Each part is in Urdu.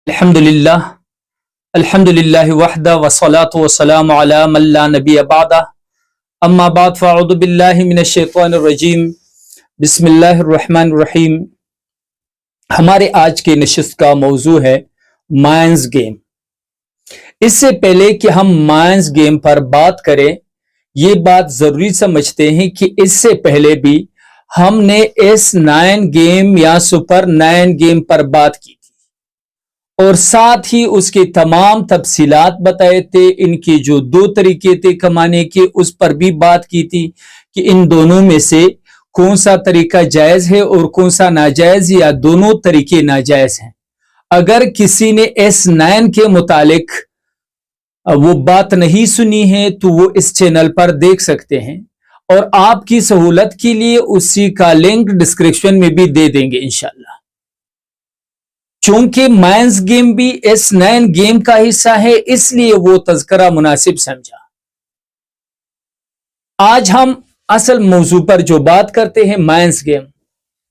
الحمدللہ الحمدللہ وحدہ والصلاة والسلام علی من لا نبی بعدہ اما بعد فاعوذ باللہ من الشیطان الرجیم بسم اللہ الرحمن الرحیم۔ ہمارے آج کے نشست کا موضوع ہے مائنز گیم۔ اس سے پہلے کہ ہم مائنز گیم پر بات کریں، یہ بات ضروری سمجھتے ہیں کہ اس سے پہلے بھی ہم نے S9 گیم یا سپر 9 گیم پر بات کی اور ساتھ ہی اس کے تمام تفصیلات بتائے تھے، ان کے جو دو طریقے تھے کمانے کے اس پر بھی بات کی تھی کہ ان دونوں میں سے کون سا طریقہ جائز ہے اور کون سا ناجائز یا دونوں طریقے ناجائز ہیں۔ اگر کسی نے S9 کے متعلق وہ بات نہیں سنی ہے تو وہ اس چینل پر دیکھ سکتے ہیں، اور آپ کی سہولت کے لیے اسی کا لنک ڈسکرپشن میں بھی دے دیں گے انشاءاللہ۔ چونکہ مائنز گیم بھی S9 گیم کا حصہ ہے، اس لیے وہ تذکرہ مناسب سمجھا۔ آج ہم اصل موضوع پر جو بات کرتے ہیں مائنز گیم،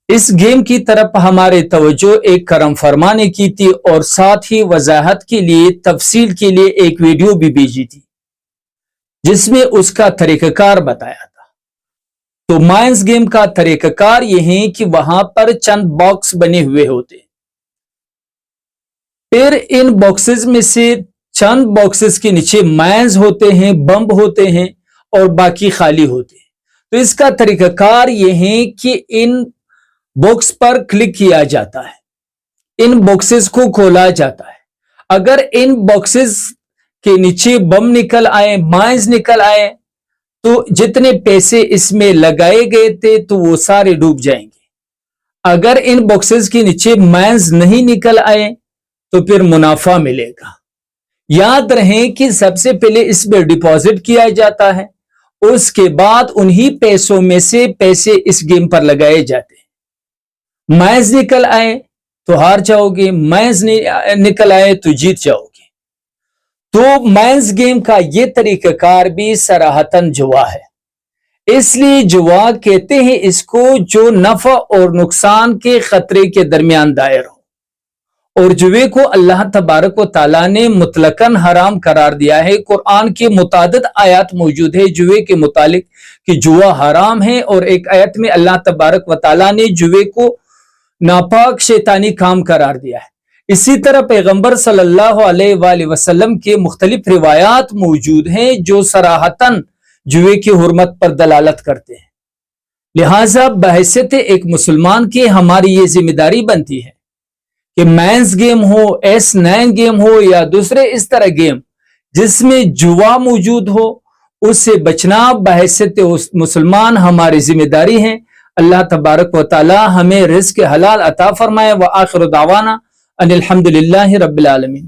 اس گیم کی طرف ہمارے توجہ ایک کرم فرما نے کی تھی اور ساتھ ہی وضاحت کے لیے تفصیل کے لیے ایک ویڈیو بھی بھیجی تھی جس میں اس کا طریقہ کار بتایا تھا۔ تو مائنز گیم کا طریقہ کار یہ ہے کہ وہاں پر چند باکس بنے ہوئے ہوتے ہیں، پھر ان باکسز میں سے چند باکسز کے نیچے مائنز ہوتے ہیں، بمب ہوتے ہیں اور باقی خالی ہوتے ہیں۔ تو اس کا طریقہ کار یہ ہے کہ ان باکس پر کلک کیا جاتا ہے، ان باکسز کو کھولا جاتا ہے۔ اگر ان باکسز کے نیچے بم نکل آئے، مائنز نکل آئے، تو جتنے پیسے اس میں لگائے گئے تھے تو وہ سارے ڈوب جائیں گے۔ اگر ان باکسز کے نیچے مائنز نہیں نکل آئے تو پھر منافع ملے گا۔ یاد رہیں کہ سب سے پہلے اس میں ڈپازٹ کیا جاتا ہے، اس کے بعد انہی پیسوں میں سے پیسے اس گیم پر لگائے جاتے ہیں۔ مائنز نکل آئے تو ہار جاؤ گے، مائنز نکل آئے تو جیت جاؤ گے۔ تو مائنز گیم کا یہ طریقہ کار بھی صراحتاً جوا ہے، اس لیے جوا کہتے ہیں اس کو جو نفع اور نقصان کے خطرے کے درمیان دائر ہو۔ اور جوے کو اللہ تبارک و تعالیٰ نے مطلقاً حرام قرار دیا ہے۔ قرآن کے متعدد آیات موجود ہے جوے کے متعلق کہ جوا حرام ہے، اور ایک آیت میں اللہ تبارک و تعالیٰ نے جوے کو ناپاک شیطانی کام قرار دیا ہے۔ اسی طرح پیغمبر صلی اللہ علیہ وآلہ وسلم کے مختلف روایات موجود ہیں جو صراحتاً جوے کی حرمت پر دلالت کرتے ہیں۔ لہٰذا بحیثیت ایک مسلمان کی ہماری یہ ذمہ داری بنتی ہے کہ مائنز گیم ہو، S9 گیم ہو یا دوسرے اس طرح گیم جس میں جوا موجود ہو، اس سے بچنا بحیثیت مسلمان ہماری ذمہ داری ہے۔ اللہ تبارک و تعالی ہمیں رزق حلال عطا فرمائے۔ وآخر دعوانا ان الحمدللہ رب العالمین۔